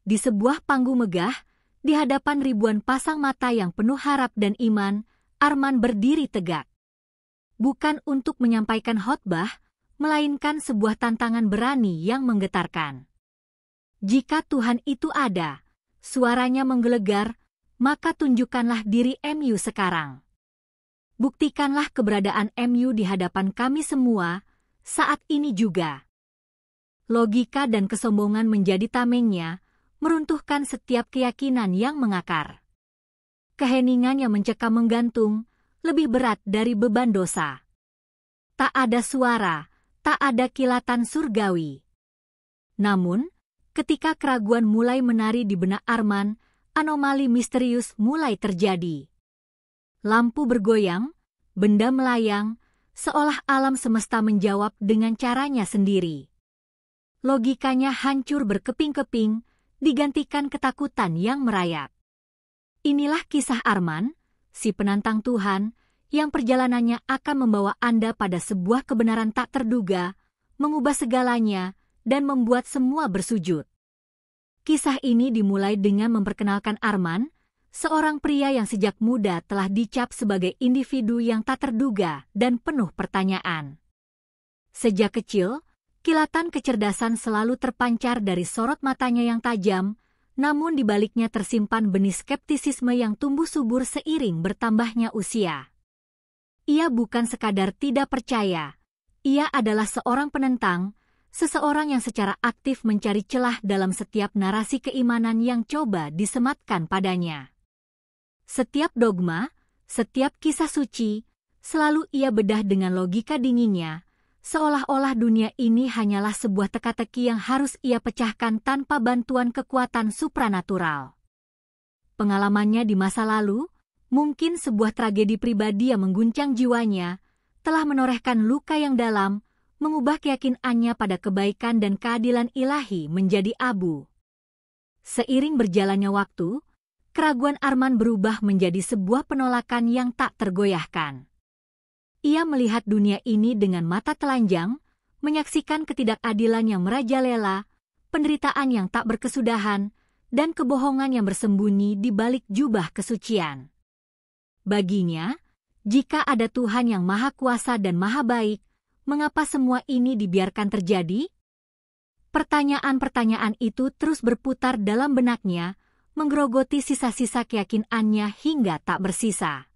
di sebuah panggung megah, di hadapan ribuan pasang mata yang penuh harap dan iman, Arman berdiri tegak. Bukan untuk menyampaikan khotbah, melainkan sebuah tantangan berani yang menggetarkan. Jika Tuhan itu ada, suaranya menggelegar, maka tunjukkanlah diri MU sekarang. Buktikanlah keberadaan MU di hadapan kami semua, saat ini juga. Logika dan kesombongan menjadi tamengnya, meruntuhkan setiap keyakinan yang mengakar. Keheningan yang mencekam menggantung, lebih berat dari beban dosa. Tak ada suara, tak ada kilatan surgawi. Namun, ketika keraguan mulai menari di benak Arman, anomali misterius mulai terjadi. Lampu bergoyang, benda melayang, seolah alam semesta menjawab dengan caranya sendiri. Logikanya hancur berkeping-keping, digantikan ketakutan yang merayap. Inilah kisah Arman, si penantang Tuhan, yang perjalanannya akan membawa Anda pada sebuah kebenaran tak terduga, mengubah segalanya, dan membuat semua bersujud. Kisah ini dimulai dengan memperkenalkan Arman, seorang pria yang sejak muda telah dicap sebagai individu yang tak terduga dan penuh pertanyaan. Sejak kecil, kilatan kecerdasan selalu terpancar dari sorot matanya yang tajam, namun di baliknya tersimpan benih skeptisisme yang tumbuh subur seiring bertambahnya usia. Ia bukan sekadar tidak percaya, ia adalah seorang penentang, seseorang yang secara aktif mencari celah dalam setiap narasi keimanan yang coba disematkan padanya. Setiap dogma, setiap kisah suci, selalu ia bedah dengan logika dinginnya, seolah-olah dunia ini hanyalah sebuah teka-teki yang harus ia pecahkan tanpa bantuan kekuatan supranatural. Pengalamannya di masa lalu, mungkin sebuah tragedi pribadi yang mengguncang jiwanya, telah menorehkan luka yang dalam, mengubah keyakinannya pada kebaikan dan keadilan ilahi menjadi abu. Seiring berjalannya waktu, keraguan Arman berubah menjadi sebuah penolakan yang tak tergoyahkan. Ia melihat dunia ini dengan mata telanjang, menyaksikan ketidakadilan yang merajalela, penderitaan yang tak berkesudahan, dan kebohongan yang bersembunyi di balik jubah kesucian. Baginya, jika ada Tuhan yang Maha Kuasa dan Maha Baik, mengapa semua ini dibiarkan terjadi? Pertanyaan-pertanyaan itu terus berputar dalam benaknya, menggerogoti sisa-sisa keyakinannya hingga tak bersisa.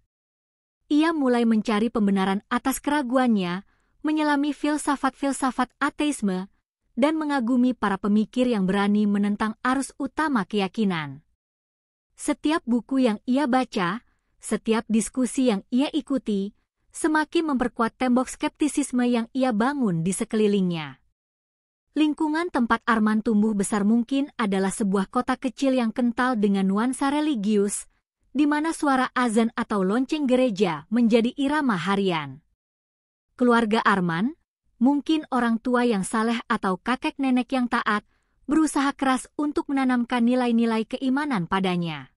Ia mulai mencari pembenaran atas keraguannya, menyelami filsafat-filsafat ateisme, dan mengagumi para pemikir yang berani menentang arus utama keyakinan. Setiap buku yang ia baca, setiap diskusi yang ia ikuti, semakin memperkuat tembok skeptisisme yang ia bangun di sekelilingnya. Lingkungan tempat Arman tumbuh besar mungkin adalah sebuah kota kecil yang kental dengan nuansa religius, di mana suara azan atau lonceng gereja menjadi irama harian. Keluarga Arman, mungkin orang tua yang saleh atau kakek nenek yang taat, berusaha keras untuk menanamkan nilai-nilai keimanan padanya.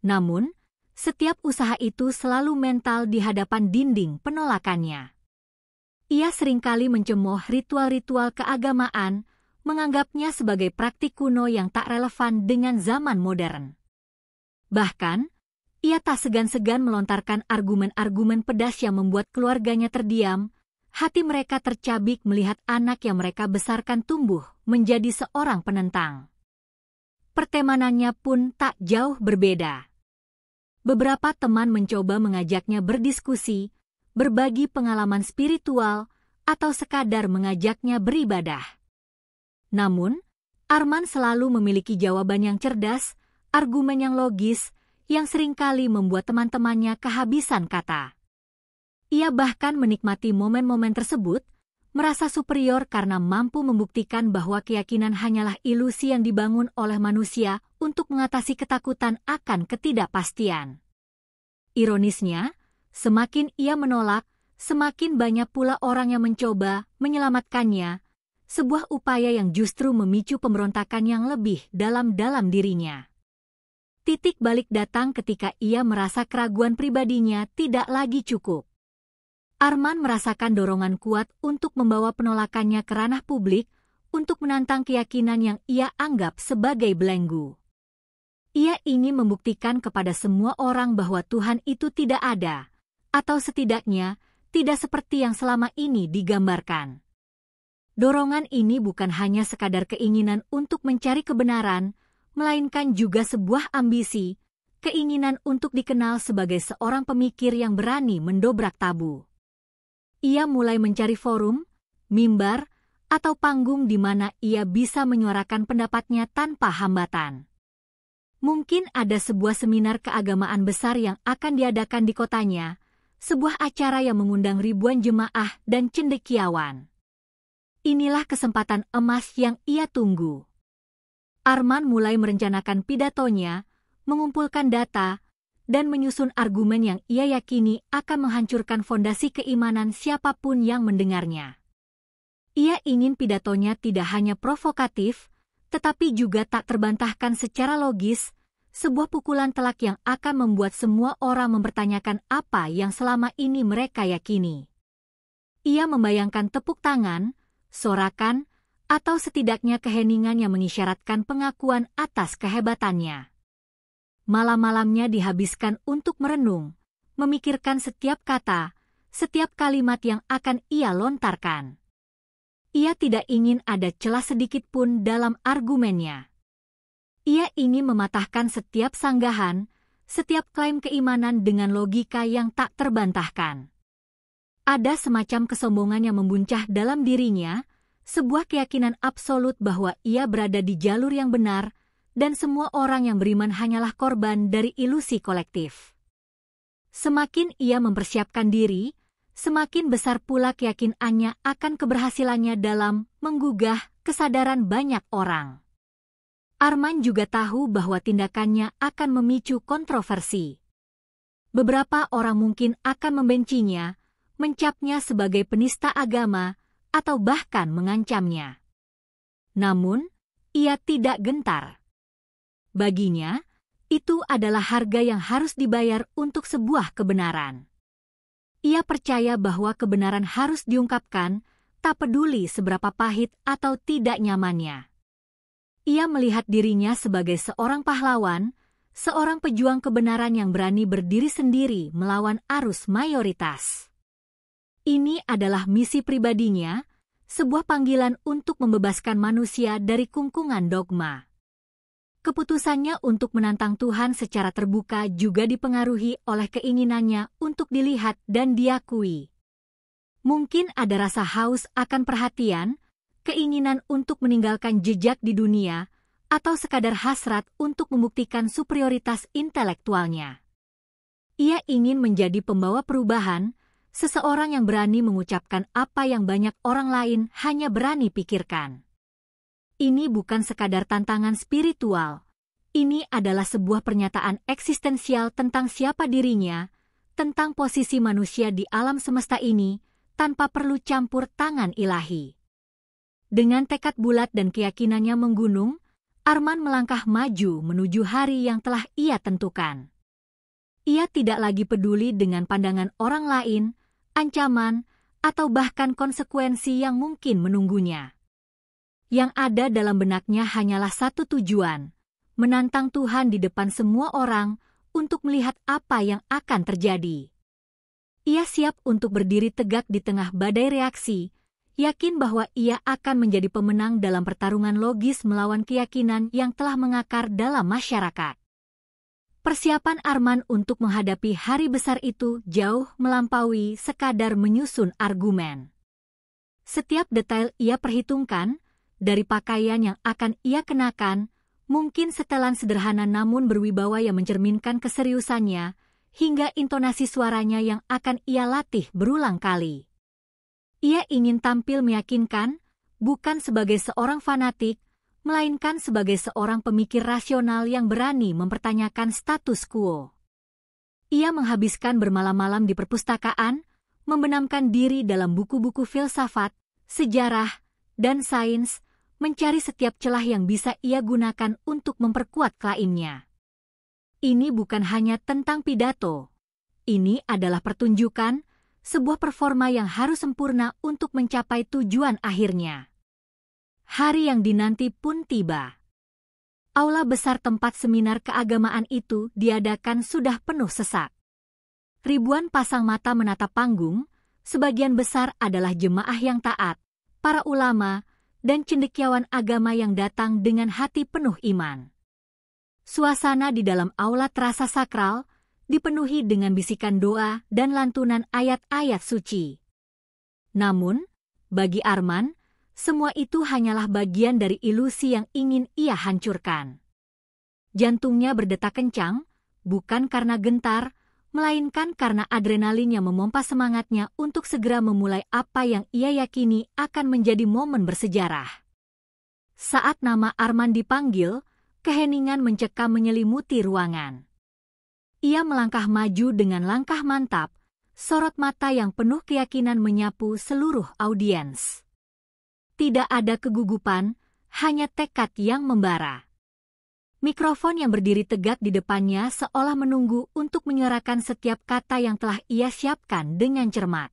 Namun, setiap usaha itu selalu mental di hadapan dinding penolakannya. Ia seringkali mencemooh ritual-ritual keagamaan, menganggapnya sebagai praktik kuno yang tak relevan dengan zaman modern. Bahkan, ia tak segan-segan melontarkan argumen-argumen pedas yang membuat keluarganya terdiam, hati mereka tercabik melihat anak yang mereka besarkan tumbuh menjadi seorang penentang. Pertemanannya pun tak jauh berbeda. Beberapa teman mencoba mengajaknya berdiskusi, berbagi pengalaman spiritual, atau sekadar mengajaknya beribadah. Namun, Arman selalu memiliki jawaban yang cerdas, argumen yang logis, yang seringkali membuat teman-temannya kehabisan kata. Ia bahkan menikmati momen-momen tersebut, merasa superior karena mampu membuktikan bahwa keyakinan hanyalah ilusi yang dibangun oleh manusia untuk mengatasi ketakutan akan ketidakpastian. Ironisnya, semakin ia menolak, semakin banyak pula orang yang mencoba menyelamatkannya, sebuah upaya yang justru memicu pemberontakan yang lebih dalam-dalam dirinya. Titik balik datang ketika ia merasa keraguan pribadinya tidak lagi cukup. Arman merasakan dorongan kuat untuk membawa penolakannya ke ranah publik, untuk menantang keyakinan yang ia anggap sebagai belenggu. Ia ingin membuktikan kepada semua orang bahwa Tuhan itu tidak ada, atau setidaknya tidak seperti yang selama ini digambarkan. Dorongan ini bukan hanya sekadar keinginan untuk mencari kebenaran, melainkan juga sebuah ambisi, keinginan untuk dikenal sebagai seorang pemikir yang berani mendobrak tabu. Ia mulai mencari forum, mimbar, atau panggung di mana ia bisa menyuarakan pendapatnya tanpa hambatan. Mungkin ada sebuah seminar keagamaan besar yang akan diadakan di kotanya, sebuah acara yang mengundang ribuan jemaah dan cendekiawan. Inilah kesempatan emas yang ia tunggu. Arman mulai merencanakan pidatonya, mengumpulkan data, dan menyusun argumen yang ia yakini akan menghancurkan fondasi keimanan siapapun yang mendengarnya. Ia ingin pidatonya tidak hanya provokatif, tetapi juga tak terbantahkan secara logis, sebuah pukulan telak yang akan membuat semua orang mempertanyakan apa yang selama ini mereka yakini. Ia membayangkan tepuk tangan, sorakan, atau setidaknya keheningan yang mengisyaratkan pengakuan atas kehebatannya. Malam-malamnya dihabiskan untuk merenung, memikirkan setiap kata, setiap kalimat yang akan ia lontarkan. Ia tidak ingin ada celah sedikit pun dalam argumennya. Ia ingin mematahkan setiap sanggahan, setiap klaim keimanan dengan logika yang tak terbantahkan. Ada semacam kesombongan yang membuncah dalam dirinya, sebuah keyakinan absolut bahwa ia berada di jalur yang benar, dan semua orang yang beriman hanyalah korban dari ilusi kolektif. Semakin ia mempersiapkan diri, semakin besar pula keyakinannya akan keberhasilannya dalam menggugah kesadaran banyak orang. Arman juga tahu bahwa tindakannya akan memicu kontroversi. Beberapa orang mungkin akan membencinya, mencapnya sebagai penista agama, atau bahkan mengancamnya. Namun, ia tidak gentar. Baginya, itu adalah harga yang harus dibayar untuk sebuah kebenaran. Ia percaya bahwa kebenaran harus diungkapkan, tak peduli seberapa pahit atau tidak nyamannya. Ia melihat dirinya sebagai seorang pahlawan, seorang pejuang kebenaran yang berani berdiri sendiri melawan arus mayoritas. Ini adalah misi pribadinya, sebuah panggilan untuk membebaskan manusia dari kungkungan dogma. Keputusannya untuk menantang Tuhan secara terbuka juga dipengaruhi oleh keinginannya untuk dilihat dan diakui. Mungkin ada rasa haus akan perhatian, keinginan untuk meninggalkan jejak di dunia, atau sekadar hasrat untuk membuktikan superioritas intelektualnya. Ia ingin menjadi pembawa perubahan, seseorang yang berani mengucapkan apa yang banyak orang lain hanya berani pikirkan. Ini bukan sekadar tantangan spiritual. Ini adalah sebuah pernyataan eksistensial tentang siapa dirinya, tentang posisi manusia di alam semesta ini, tanpa perlu campur tangan ilahi. Dengan tekad bulat dan keyakinannya menggunung, Arman melangkah maju menuju hari yang telah ia tentukan. Ia tidak lagi peduli dengan pandangan orang lain, ancaman, atau bahkan konsekuensi yang mungkin menunggunya. Yang ada dalam benaknya hanyalah satu tujuan, menantang Tuhan di depan semua orang untuk melihat apa yang akan terjadi. Ia siap untuk berdiri tegak di tengah badai reaksi, yakin bahwa ia akan menjadi pemenang dalam pertarungan logis melawan keyakinan yang telah mengakar dalam masyarakat. Persiapan Arman untuk menghadapi hari besar itu jauh melampaui sekadar menyusun argumen. Setiap detail ia perhitungkan, dari pakaian yang akan ia kenakan, mungkin setelan sederhana namun berwibawa yang mencerminkan keseriusannya, hingga intonasi suaranya yang akan ia latih berulang kali. Ia ingin tampil meyakinkan, bukan sebagai seorang fanatik, melainkan sebagai seorang pemikir rasional yang berani mempertanyakan status quo. Ia menghabiskan bermalam-malam di perpustakaan, membenamkan diri dalam buku-buku filsafat, sejarah, dan sains, mencari setiap celah yang bisa ia gunakan untuk memperkuat klaimnya. Ini bukan hanya tentang pidato. Ini adalah pertunjukan, sebuah performa yang harus sempurna untuk mencapai tujuan akhirnya. Hari yang dinanti pun tiba. Aula besar tempat seminar keagamaan itu diadakan sudah penuh sesak. Ribuan pasang mata menatap panggung, sebagian besar adalah jemaah yang taat, para ulama, dan cendekiawan agama yang datang dengan hati penuh iman. Suasana di dalam aula terasa sakral, dipenuhi dengan bisikan doa dan lantunan ayat-ayat suci. Namun, bagi Arman, semua itu hanyalah bagian dari ilusi yang ingin ia hancurkan. Jantungnya berdetak kencang, bukan karena gentar, melainkan karena adrenalin yang memompa semangatnya untuk segera memulai apa yang ia yakini akan menjadi momen bersejarah. Saat nama Arman dipanggil, keheningan mencekam menyelimuti ruangan. Ia melangkah maju dengan langkah mantap, sorot mata yang penuh keyakinan menyapu seluruh audiens. Tidak ada kegugupan, hanya tekad yang membara. Mikrofon yang berdiri tegak di depannya seolah menunggu untuk menyuarakan setiap kata yang telah ia siapkan dengan cermat.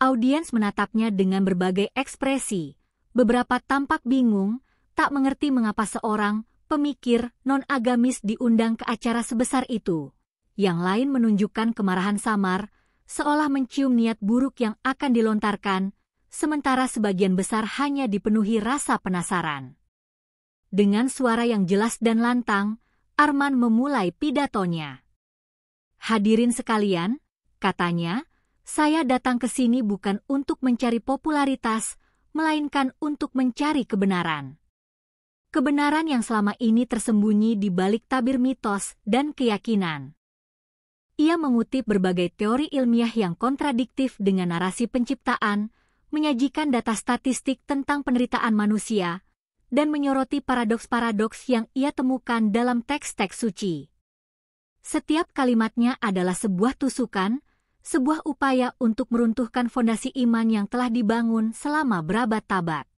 Audiens menatapnya dengan berbagai ekspresi, beberapa tampak bingung, tak mengerti mengapa seorang pemikir non-agamis diundang ke acara sebesar itu. Yang lain menunjukkan kemarahan samar, seolah mencium niat buruk yang akan dilontarkan, sementara sebagian besar hanya dipenuhi rasa penasaran. Dengan suara yang jelas dan lantang, Arman memulai pidatonya. Hadirin sekalian, katanya, saya datang ke sini bukan untuk mencari popularitas, melainkan untuk mencari kebenaran. Kebenaran yang selama ini tersembunyi di balik tabir mitos dan keyakinan. Ia mengutip berbagai teori ilmiah yang kontradiktif dengan narasi penciptaan, menyajikan data statistik tentang penderitaan manusia, dan menyoroti paradoks-paradoks yang ia temukan dalam teks-teks suci. Setiap kalimatnya adalah sebuah tusukan, sebuah upaya untuk meruntuhkan fondasi iman yang telah dibangun selama berabad-abad.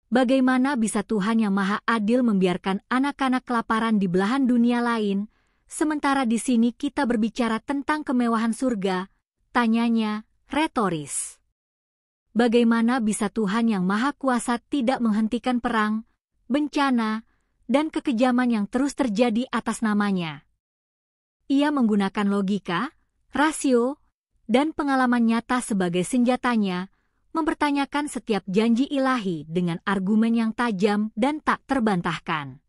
Bagaimana bisa Tuhan yang Maha Adil membiarkan anak-anak kelaparan di belahan dunia lain, sementara di sini kita berbicara tentang kemewahan surga? Tanyanya retoris. Bagaimana bisa Tuhan yang Maha Kuasa tidak menghentikan perang, bencana, dan kekejaman yang terus terjadi atas namanya? Ia menggunakan logika, rasio, dan pengalaman nyata sebagai senjatanya, mempertanyakan setiap janji ilahi dengan argumen yang tajam dan tak terbantahkan.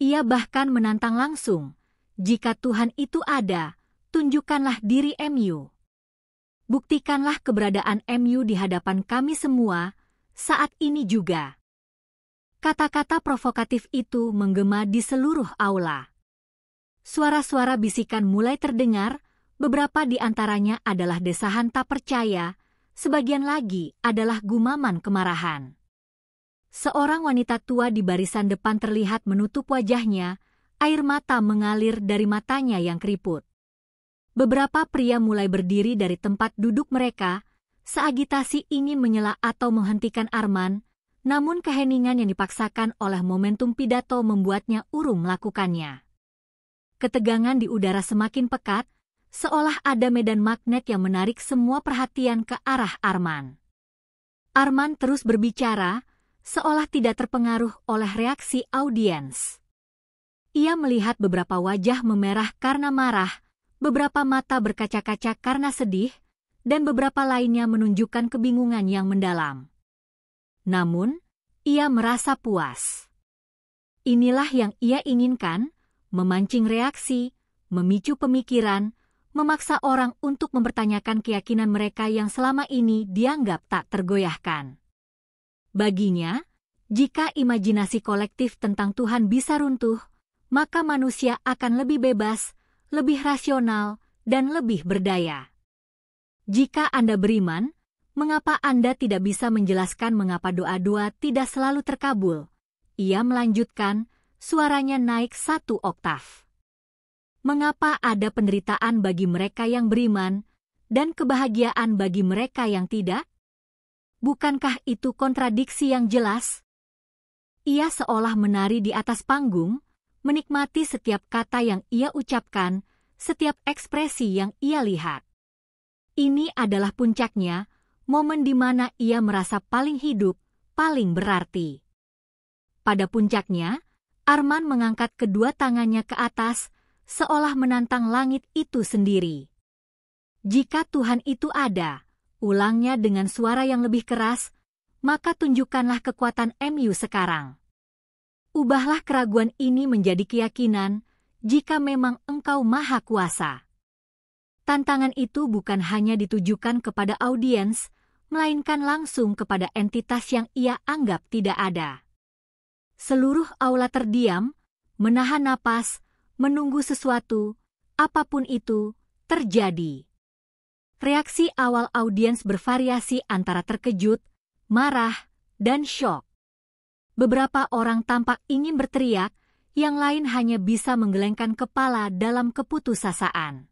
Ia bahkan menantang langsung, jika Tuhan itu ada, tunjukkanlah diri MU. Buktikanlah keberadaan MU di hadapan kami semua, saat ini juga. Kata-kata provokatif itu menggema di seluruh aula. Suara-suara bisikan mulai terdengar, beberapa di antaranya adalah desahan tak percaya, sebagian lagi adalah gumaman kemarahan. Seorang wanita tua di barisan depan terlihat menutup wajahnya, air mata mengalir dari matanya yang keriput. Beberapa pria mulai berdiri dari tempat duduk mereka, seagitasi ingin menyela atau menghentikan Arman, namun keheningan yang dipaksakan oleh momentum pidato membuatnya urung melakukannya. Ketegangan di udara semakin pekat, seolah ada medan magnet yang menarik semua perhatian ke arah Arman. Arman terus berbicara, seolah tidak terpengaruh oleh reaksi audiens. Ia melihat beberapa wajah memerah karena marah, beberapa mata berkaca-kaca karena sedih, dan beberapa lainnya menunjukkan kebingungan yang mendalam. Namun, ia merasa puas. Inilah yang ia inginkan, memancing reaksi, memicu pemikiran, memaksa orang untuk mempertanyakan keyakinan mereka yang selama ini dianggap tak tergoyahkan. Baginya, jika imajinasi kolektif tentang Tuhan bisa runtuh, maka manusia akan lebih bebas, lebih rasional, dan lebih berdaya. Jika Anda beriman, mengapa Anda tidak bisa menjelaskan mengapa doa-doa tidak selalu terkabul? Ia melanjutkan, suaranya naik 1 oktav. Mengapa ada penderitaan bagi mereka yang beriman, dan kebahagiaan bagi mereka yang tidak? Bukankah itu kontradiksi yang jelas? Ia seolah menari di atas panggung, menikmati setiap kata yang ia ucapkan, setiap ekspresi yang ia lihat. Ini adalah puncaknya, momen di mana ia merasa paling hidup, paling berarti. Pada puncaknya, Arman mengangkat kedua tangannya ke atas, seolah menantang langit itu sendiri. Jika Tuhan itu ada, ulangnya dengan suara yang lebih keras, maka tunjukkanlah kekuatan MU sekarang. Ubahlah keraguan ini menjadi keyakinan, jika memang Engkau Maha Kuasa. Tantangan itu bukan hanya ditujukan kepada audiens, melainkan langsung kepada entitas yang ia anggap tidak ada. Seluruh aula terdiam, menahan napas, menunggu sesuatu, apapun itu, terjadi. Reaksi awal audiens bervariasi antara terkejut, marah, dan syok. Beberapa orang tampak ingin berteriak, yang lain hanya bisa menggelengkan kepala dalam keputusasaan.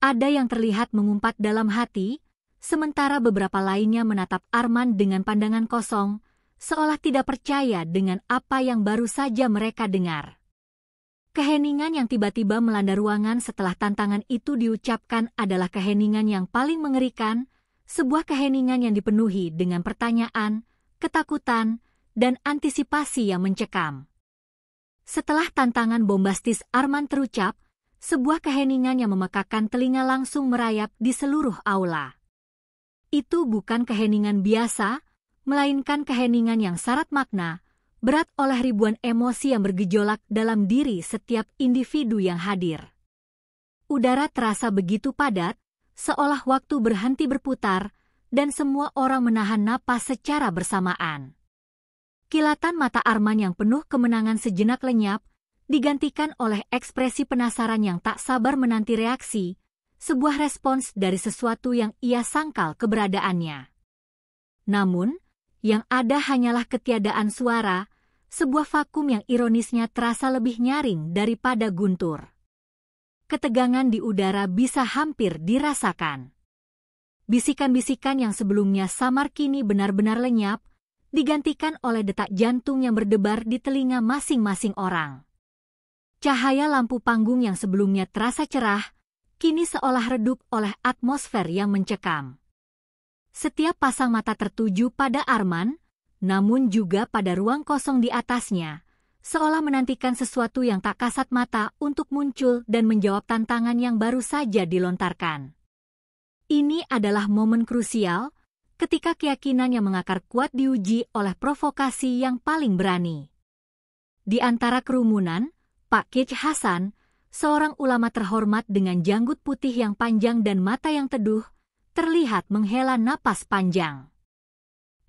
Ada yang terlihat mengumpat dalam hati, sementara beberapa lainnya menatap Arman dengan pandangan kosong, seolah tidak percaya dengan apa yang baru saja mereka dengar. Keheningan yang tiba-tiba melanda ruangan setelah tantangan itu diucapkan adalah keheningan yang paling mengerikan, sebuah keheningan yang dipenuhi dengan pertanyaan, ketakutan, dan antisipasi yang mencekam. Setelah tantangan bombastis Arman terucap, sebuah keheningan yang memekakan telinga langsung merayap di seluruh aula. Itu bukan keheningan biasa, melainkan keheningan yang syarat makna, berat oleh ribuan emosi yang bergejolak dalam diri setiap individu yang hadir. Udara terasa begitu padat, seolah waktu berhenti berputar, dan semua orang menahan napas secara bersamaan. Kilatan mata Arman yang penuh kemenangan sejenak lenyap, digantikan oleh ekspresi penasaran yang tak sabar menanti reaksi, sebuah respons dari sesuatu yang ia sangkal keberadaannya. Namun, yang ada hanyalah ketiadaan suara, sebuah vakum yang ironisnya terasa lebih nyaring daripada guntur. Ketegangan di udara bisa hampir dirasakan. Bisikan-bisikan yang sebelumnya samar kini benar-benar lenyap, digantikan oleh detak jantung yang berdebar di telinga masing-masing orang. Cahaya lampu panggung yang sebelumnya terasa cerah, kini seolah redup oleh atmosfer yang mencekam. Setiap pasang mata tertuju pada Arman, namun juga pada ruang kosong di atasnya, seolah menantikan sesuatu yang tak kasat mata untuk muncul dan menjawab tantangan yang baru saja dilontarkan. Ini adalah momen krusial, ketika keyakinan yang mengakar kuat diuji oleh provokasi yang paling berani. Di antara kerumunan, Pak Kich Hasan, seorang ulama terhormat dengan janggut putih yang panjang dan mata yang teduh, terlihat menghela napas panjang.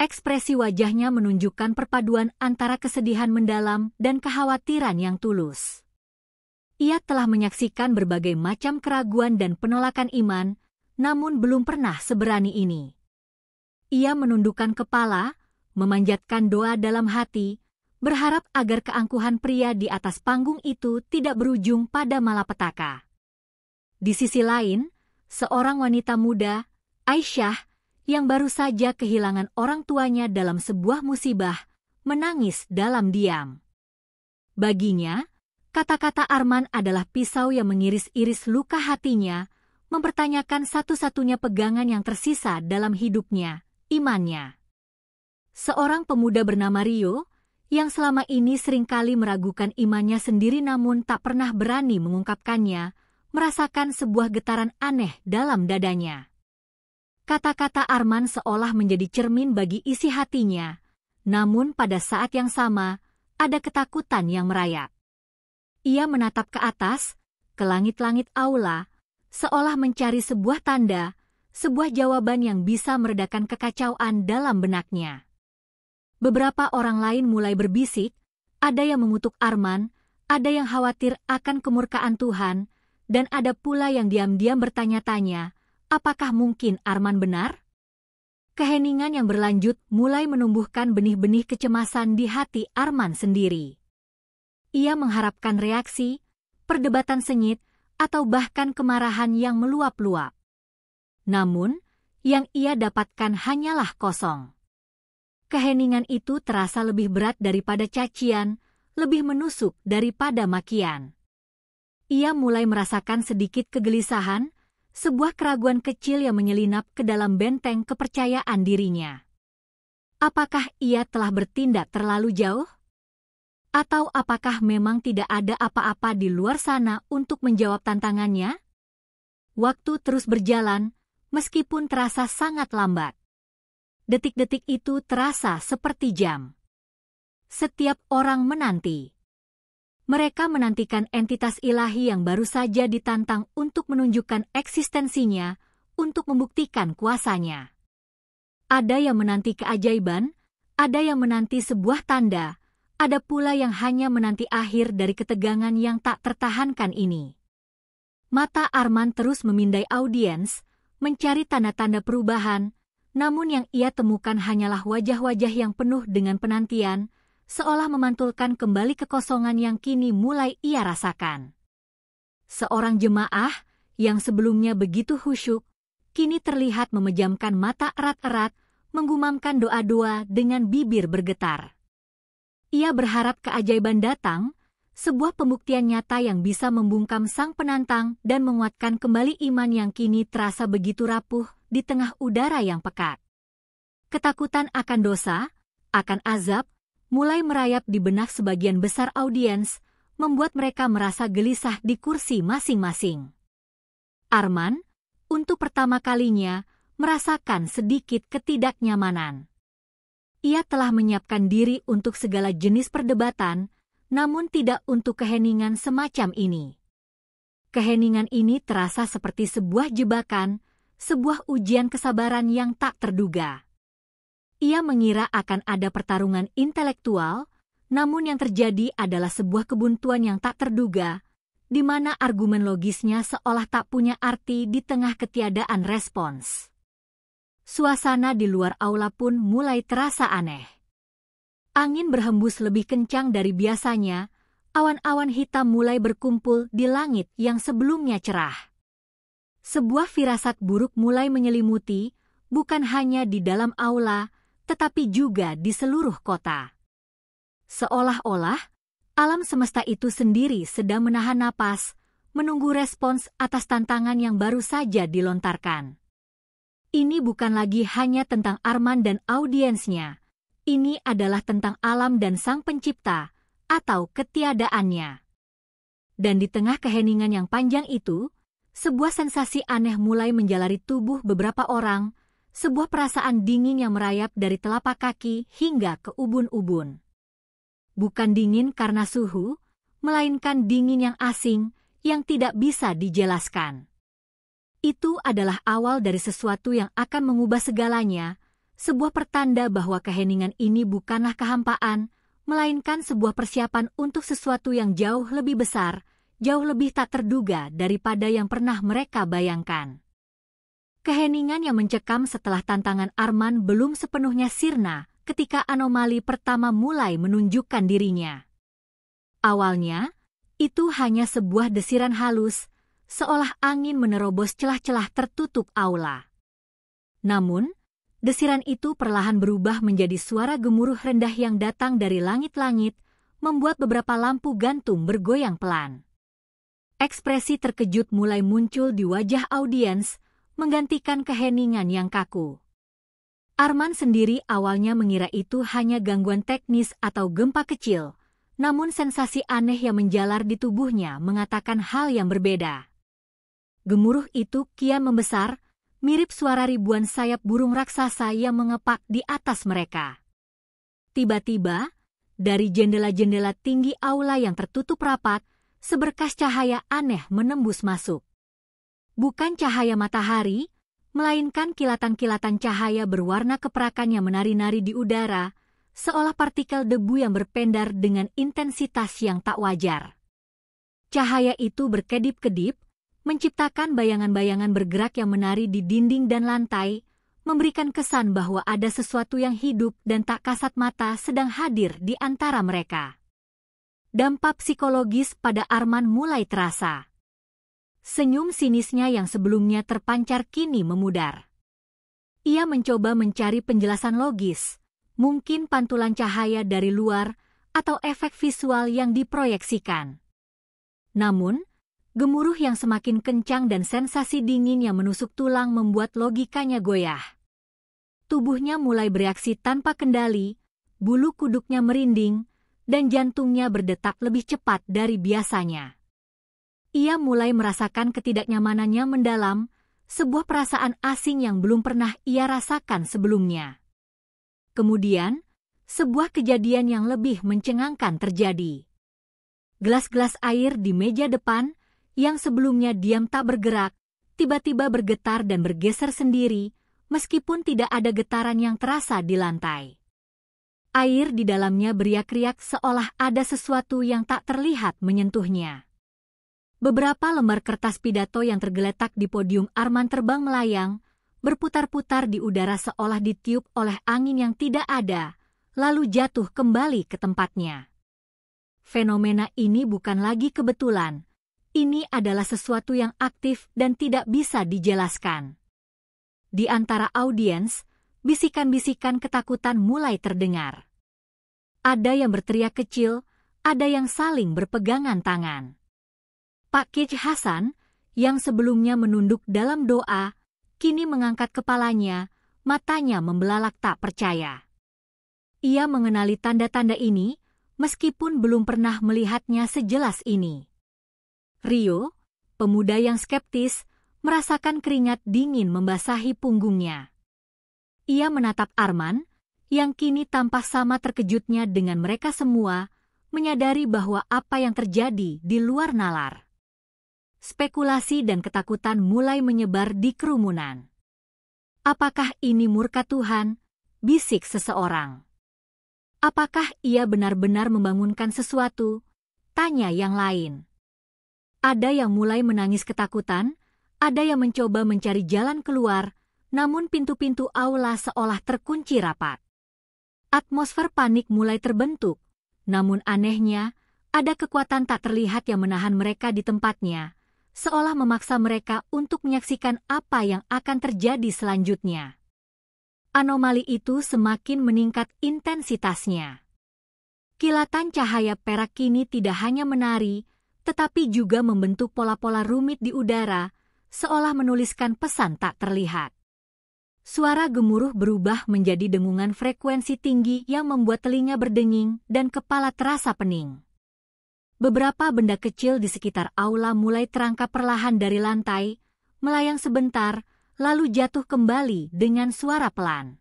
Ekspresi wajahnya menunjukkan perpaduan antara kesedihan mendalam dan kekhawatiran yang tulus. Ia telah menyaksikan berbagai macam keraguan dan penolakan iman, namun belum pernah seberani ini. Ia menundukkan kepala, memanjatkan doa dalam hati, berharap agar keangkuhan pria di atas panggung itu tidak berujung pada malapetaka. Di sisi lain, seorang wanita muda, Aisyah, yang baru saja kehilangan orang tuanya dalam sebuah musibah, menangis dalam diam. Baginya, kata-kata Arman adalah pisau yang mengiris-iris luka hatinya, mempertanyakan satu-satunya pegangan yang tersisa dalam hidupnya, imannya. Seorang pemuda bernama Rio, yang selama ini seringkali meragukan imannya sendiri namun tak pernah berani mengungkapkannya, merasakan sebuah getaran aneh dalam dadanya. Kata-kata Arman seolah menjadi cermin bagi isi hatinya, namun pada saat yang sama, ada ketakutan yang merayap. Ia menatap ke atas, ke langit-langit aula, seolah mencari sebuah tanda, sebuah jawaban yang bisa meredakan kekacauan dalam benaknya. Beberapa orang lain mulai berbisik, ada yang mengutuk Arman, ada yang khawatir akan kemurkaan Tuhan, dan ada pula yang diam-diam bertanya-tanya, apakah mungkin Arman benar? Keheningan yang berlanjut mulai menumbuhkan benih-benih kecemasan di hati Arman sendiri. Ia mengharapkan reaksi, perdebatan sengit, atau bahkan kemarahan yang meluap-luap. Namun, yang ia dapatkan hanyalah kosong. Keheningan itu terasa lebih berat daripada cacian, lebih menusuk daripada makian. Ia mulai merasakan sedikit kegelisahan, sebuah keraguan kecil yang menyelinap ke dalam benteng kepercayaan dirinya. Apakah ia telah bertindak terlalu jauh? Atau apakah memang tidak ada apa-apa di luar sana untuk menjawab tantangannya? Waktu terus berjalan, meskipun terasa sangat lambat. Detik-detik itu terasa seperti jam. Setiap orang menanti. Mereka menantikan entitas ilahi yang baru saja ditantang untuk menunjukkan eksistensinya, untuk membuktikan kuasanya. Ada yang menanti keajaiban, ada yang menanti sebuah tanda, ada pula yang hanya menanti akhir dari ketegangan yang tak tertahankan ini. Mata Arman terus memindai audiens, mencari tanda-tanda perubahan, namun yang ia temukan hanyalah wajah-wajah yang penuh dengan penantian, seolah memantulkan kembali kekosongan yang kini mulai ia rasakan. Seorang jemaah yang sebelumnya begitu khusyuk, kini terlihat memejamkan mata erat-erat, menggumamkan doa-doa dengan bibir bergetar. Ia berharap keajaiban datang, sebuah pembuktian nyata yang bisa membungkam sang penantang dan menguatkan kembali iman yang kini terasa begitu rapuh di tengah udara yang pekat. Ketakutan akan dosa, akan azab, mulai merayap di benak sebagian besar audiens, membuat mereka merasa gelisah di kursi masing-masing. Arman, untuk pertama kalinya, merasakan sedikit ketidaknyamanan. Ia telah menyiapkan diri untuk segala jenis perdebatan, namun tidak untuk keheningan semacam ini. Keheningan ini terasa seperti sebuah jebakan, sebuah ujian kesabaran yang tak terduga. Ia mengira akan ada pertarungan intelektual, namun yang terjadi adalah sebuah kebuntuan yang tak terduga, di mana argumen logisnya seolah tak punya arti di tengah ketiadaan respons. Suasana di luar aula pun mulai terasa aneh. Angin berhembus lebih kencang dari biasanya, awan-awan hitam mulai berkumpul di langit yang sebelumnya cerah. Sebuah firasat buruk mulai menyelimuti, bukan hanya di dalam aula, tetapi juga di seluruh kota. Seolah-olah, alam semesta itu sendiri sedang menahan napas, menunggu respons atas tantangan yang baru saja dilontarkan. Ini bukan lagi hanya tentang Arman dan audiensnya. Ini adalah tentang alam dan sang pencipta, atau ketiadaannya. Dan di tengah keheningan yang panjang itu, sebuah sensasi aneh mulai menjalari tubuh beberapa orang, sebuah perasaan dingin yang merayap dari telapak kaki hingga ke ubun-ubun. Bukan dingin karena suhu, melainkan dingin yang asing, yang tidak bisa dijelaskan. Itu adalah awal dari sesuatu yang akan mengubah segalanya, sebuah pertanda bahwa keheningan ini bukanlah kehampaan, melainkan sebuah persiapan untuk sesuatu yang jauh lebih besar, jauh lebih tak terduga daripada yang pernah mereka bayangkan. Keheningan yang mencekam setelah tantangan Arman belum sepenuhnya sirna ketika anomali pertama mulai menunjukkan dirinya. Awalnya, itu hanya sebuah desiran halus, seolah angin menerobos celah-celah tertutup aula. Namun, desiran itu perlahan berubah menjadi suara gemuruh rendah yang datang dari langit-langit, membuat beberapa lampu gantung bergoyang pelan. Ekspresi terkejut mulai muncul di wajah audiens, menggantikan keheningan yang kaku. Arman sendiri awalnya mengira itu hanya gangguan teknis atau gempa kecil, namun sensasi aneh yang menjalar di tubuhnya mengatakan hal yang berbeda. Gemuruh itu kian membesar, mirip suara ribuan sayap burung raksasa yang mengepak di atas mereka. Tiba-tiba, dari jendela-jendela tinggi aula yang tertutup rapat, seberkas cahaya aneh menembus masuk. Bukan cahaya matahari, melainkan kilatan-kilatan cahaya berwarna keperakan yang menari-nari di udara, seolah partikel debu yang berpendar dengan intensitas yang tak wajar. Cahaya itu berkedip-kedip, menciptakan bayangan-bayangan bergerak yang menari di dinding dan lantai, memberikan kesan bahwa ada sesuatu yang hidup dan tak kasat mata sedang hadir di antara mereka. Dampak psikologis pada Arman mulai terasa. Senyum sinisnya yang sebelumnya terpancar kini memudar. Ia mencoba mencari penjelasan logis, mungkin pantulan cahaya dari luar atau efek visual yang diproyeksikan. Namun, gemuruh yang semakin kencang dan sensasi dingin yang menusuk tulang membuat logikanya goyah. Tubuhnya mulai bereaksi tanpa kendali, bulu kuduknya merinding, dan jantungnya berdetak lebih cepat dari biasanya. Ia mulai merasakan ketidaknyamanannya mendalam, sebuah perasaan asing yang belum pernah ia rasakan sebelumnya. Kemudian, sebuah kejadian yang lebih mencengangkan terjadi. Gelas-gelas air di meja depan, yang sebelumnya diam tak bergerak, tiba-tiba bergetar dan bergeser sendiri, meskipun tidak ada getaran yang terasa di lantai. Air di dalamnya beriak-riak seolah ada sesuatu yang tak terlihat menyentuhnya. Beberapa lembar kertas pidato yang tergeletak di podium Arman terbang melayang, berputar-putar di udara seolah ditiup oleh angin yang tidak ada, lalu jatuh kembali ke tempatnya. Fenomena ini bukan lagi kebetulan. Ini adalah sesuatu yang aktif dan tidak bisa dijelaskan. Di antara audiens, bisikan-bisikan ketakutan mulai terdengar. Ada yang berteriak kecil, ada yang saling berpegangan tangan. Pak Kij Hasan, yang sebelumnya menunduk dalam doa, kini mengangkat kepalanya, matanya membelalak tak percaya. Ia mengenali tanda-tanda ini, meskipun belum pernah melihatnya sejelas ini. Rio, pemuda yang skeptis, merasakan keringat dingin membasahi punggungnya. Ia menatap Arman, yang kini tampak sama terkejutnya dengan mereka semua, menyadari bahwa apa yang terjadi di luar nalar. Spekulasi dan ketakutan mulai menyebar di kerumunan. Apakah ini murka Tuhan? Bisik seseorang. Apakah ia benar-benar membangunkan sesuatu? Tanya yang lain. Ada yang mulai menangis ketakutan, ada yang mencoba mencari jalan keluar, namun pintu-pintu aula seolah terkunci rapat. Atmosfer panik mulai terbentuk, namun anehnya, ada kekuatan tak terlihat yang menahan mereka di tempatnya, seolah memaksa mereka untuk menyaksikan apa yang akan terjadi selanjutnya. Anomali itu semakin meningkat intensitasnya. Kilatan cahaya perak kini tidak hanya menari, tetapi juga membentuk pola-pola rumit di udara, seolah menuliskan pesan tak terlihat. Suara gemuruh berubah menjadi dengungan frekuensi tinggi yang membuat telinga berdenging dan kepala terasa pening. Beberapa benda kecil di sekitar aula mulai terangkap perlahan dari lantai, melayang sebentar, lalu jatuh kembali dengan suara pelan.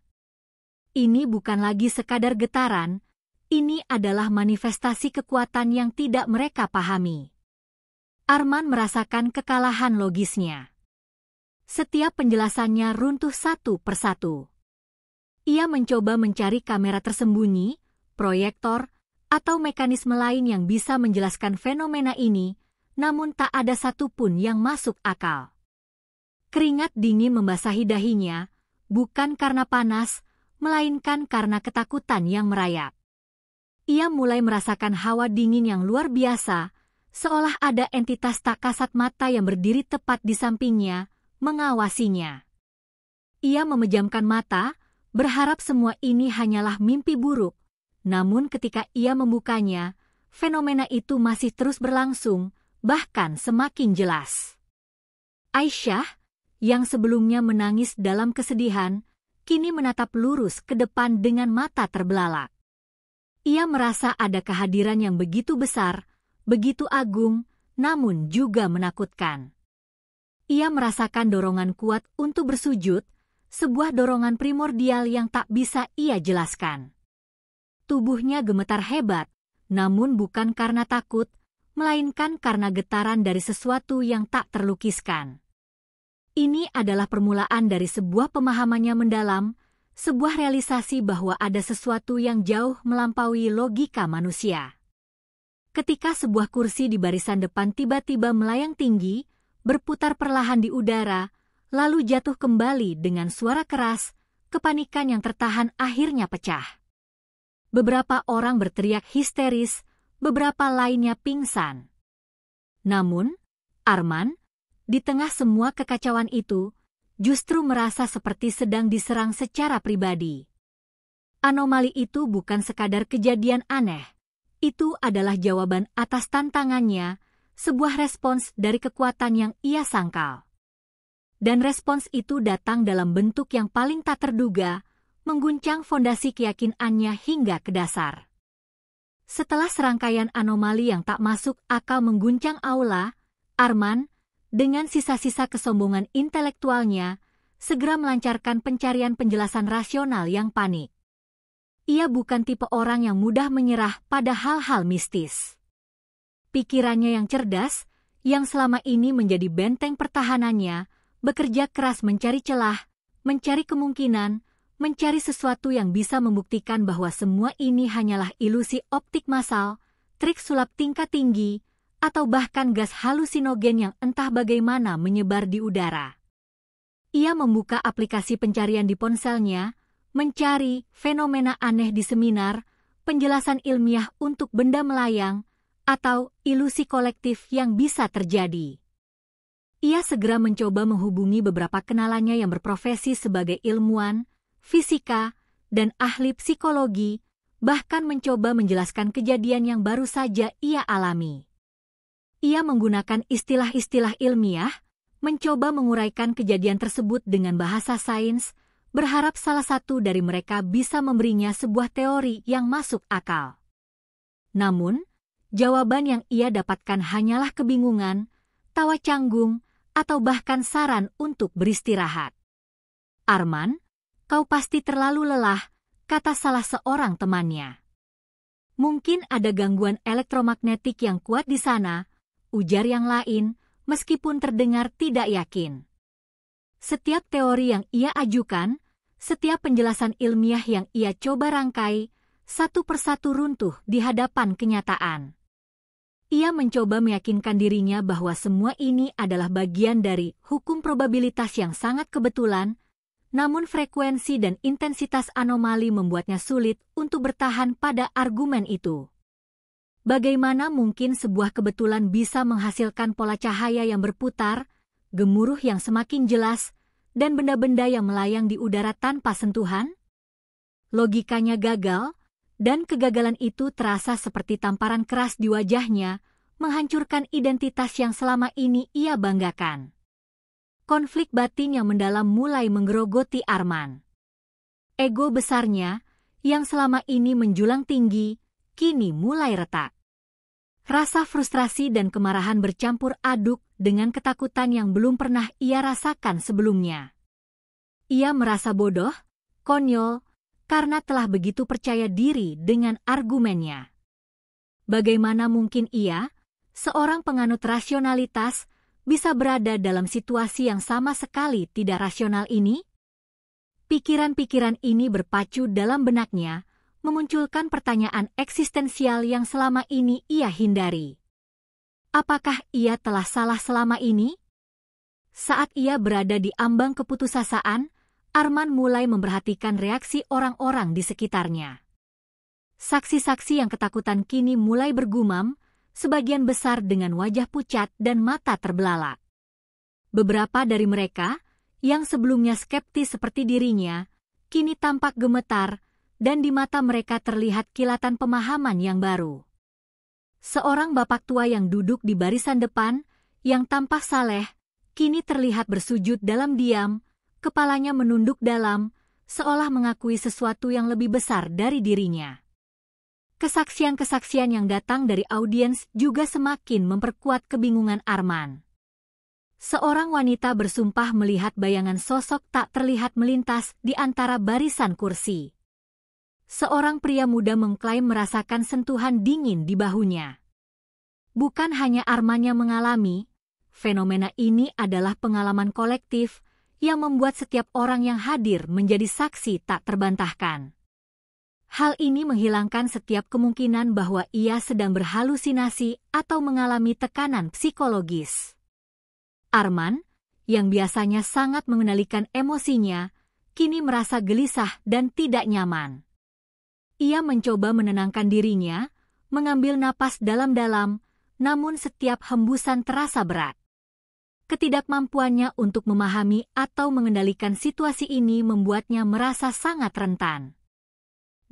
Ini bukan lagi sekadar getaran, ini adalah manifestasi kekuatan yang tidak mereka pahami. Arman merasakan kekalahan logisnya. Setiap penjelasannya runtuh satu persatu. Ia mencoba mencari kamera tersembunyi, proyektor, atau mekanisme lain yang bisa menjelaskan fenomena ini, namun tak ada satupun yang masuk akal. Keringat dingin membasahi dahinya, bukan karena panas, melainkan karena ketakutan yang merayap. Ia mulai merasakan hawa dingin yang luar biasa, seolah ada entitas tak kasat mata yang berdiri tepat di sampingnya, mengawasinya. Ia memejamkan mata, berharap semua ini hanyalah mimpi buruk, namun ketika ia membukanya, fenomena itu masih terus berlangsung, bahkan semakin jelas. Aisyah, yang sebelumnya menangis dalam kesedihan, kini menatap lurus ke depan dengan mata terbelalak. Ia merasa ada kehadiran yang begitu besar, begitu agung, namun juga menakutkan. Ia merasakan dorongan kuat untuk bersujud, sebuah dorongan primordial yang tak bisa ia jelaskan. Tubuhnya gemetar hebat, namun bukan karena takut, melainkan karena getaran dari sesuatu yang tak terlukiskan. Ini adalah permulaan dari sebuah pemahaman yang mendalam, sebuah realisasi bahwa ada sesuatu yang jauh melampaui logika manusia. Ketika sebuah kursi di barisan depan tiba-tiba melayang tinggi, berputar perlahan di udara, lalu jatuh kembali dengan suara keras, kepanikan yang tertahan akhirnya pecah. Beberapa orang berteriak histeris, beberapa lainnya pingsan. Namun, Arman, di tengah semua kekacauan itu, justru merasa seperti sedang diserang secara pribadi. Anomali itu bukan sekadar kejadian aneh, itu adalah jawaban atas tantangannya, sebuah respons dari kekuatan yang ia sangkal. Dan respons itu datang dalam bentuk yang paling tak terduga, mengguncang fondasi keyakinannya hingga ke dasar. Setelah serangkaian anomali yang tak masuk akal mengguncang aula, Arman, dengan sisa-sisa kesombongan intelektualnya, segera melancarkan pencarian penjelasan rasional yang panik. Ia bukan tipe orang yang mudah menyerah pada hal-hal mistis. Pikirannya yang cerdas, yang selama ini menjadi benteng pertahanannya, bekerja keras mencari celah, mencari kemungkinan, mencari sesuatu yang bisa membuktikan bahwa semua ini hanyalah ilusi optik massal, trik sulap tingkat tinggi, atau bahkan gas halusinogen yang entah bagaimana menyebar di udara. Ia membuka aplikasi pencarian di ponselnya, mencari fenomena aneh di seminar, penjelasan ilmiah untuk benda melayang, atau ilusi kolektif yang bisa terjadi. Ia segera mencoba menghubungi beberapa kenalannya yang berprofesi sebagai ilmuwan, fisika, dan ahli psikologi, bahkan mencoba menjelaskan kejadian yang baru saja ia alami. Ia menggunakan istilah-istilah ilmiah, mencoba menguraikan kejadian tersebut dengan bahasa sains, berharap salah satu dari mereka bisa memberinya sebuah teori yang masuk akal. Namun, jawaban yang ia dapatkan hanyalah kebingungan, tawa canggung, atau bahkan saran untuk beristirahat. "Arman, kau pasti terlalu lelah," kata salah seorang temannya. "Mungkin ada gangguan elektromagnetik yang kuat di sana," ujar yang lain, meskipun terdengar tidak yakin. Setiap teori yang ia ajukan, setiap penjelasan ilmiah yang ia coba rangkai, satu persatu runtuh di hadapan kenyataan. Ia mencoba meyakinkan dirinya bahwa semua ini adalah bagian dari hukum probabilitas yang sangat kebetulan, namun frekuensi dan intensitas anomali membuatnya sulit untuk bertahan pada argumen itu. Bagaimana mungkin sebuah kebetulan bisa menghasilkan pola cahaya yang berputar, gemuruh yang semakin jelas, dan benda-benda yang melayang di udara tanpa sentuhan? Logikanya gagal, dan kegagalan itu terasa seperti tamparan keras di wajahnya, menghancurkan identitas yang selama ini ia banggakan. Konflik batin yang mendalam mulai menggerogoti Arman. Ego besarnya, yang selama ini menjulang tinggi, kini mulai retak. Rasa frustrasi dan kemarahan bercampur aduk dengan ketakutan yang belum pernah ia rasakan sebelumnya. Ia merasa bodoh, konyol, karena telah begitu percaya diri dengan argumennya. Bagaimana mungkin ia, seorang penganut rasionalitas, bisa berada dalam situasi yang sama sekali tidak rasional ini? Pikiran-pikiran ini berpacu dalam benaknya, memunculkan pertanyaan eksistensial yang selama ini ia hindari. Apakah ia telah salah selama ini? Saat ia berada di ambang keputusasaan, Arman mulai memperhatikan reaksi orang-orang di sekitarnya. Saksi-saksi yang ketakutan kini mulai bergumam, sebagian besar dengan wajah pucat dan mata terbelalak. Beberapa dari mereka, yang sebelumnya skeptis seperti dirinya, kini tampak gemetar, dan di mata mereka terlihat kilatan pemahaman yang baru. Seorang bapak tua yang duduk di barisan depan, yang tampak saleh, kini terlihat bersujud dalam diam, kepalanya menunduk dalam, seolah mengakui sesuatu yang lebih besar dari dirinya. Kesaksian-kesaksian yang datang dari audiens juga semakin memperkuat kebingungan Arman. Seorang wanita bersumpah melihat bayangan sosok tak terlihat melintas di antara barisan kursi. Seorang pria muda mengklaim merasakan sentuhan dingin di bahunya. Bukan hanya Arman yang mengalami, fenomena ini adalah pengalaman kolektif yang membuat setiap orang yang hadir menjadi saksi tak terbantahkan. Hal ini menghilangkan setiap kemungkinan bahwa ia sedang berhalusinasi atau mengalami tekanan psikologis. Arman, yang biasanya sangat mengendalikan emosinya, kini merasa gelisah dan tidak nyaman. Ia mencoba menenangkan dirinya, mengambil napas dalam-dalam, namun setiap hembusan terasa berat. Ketidakmampuannya untuk memahami atau mengendalikan situasi ini membuatnya merasa sangat rentan.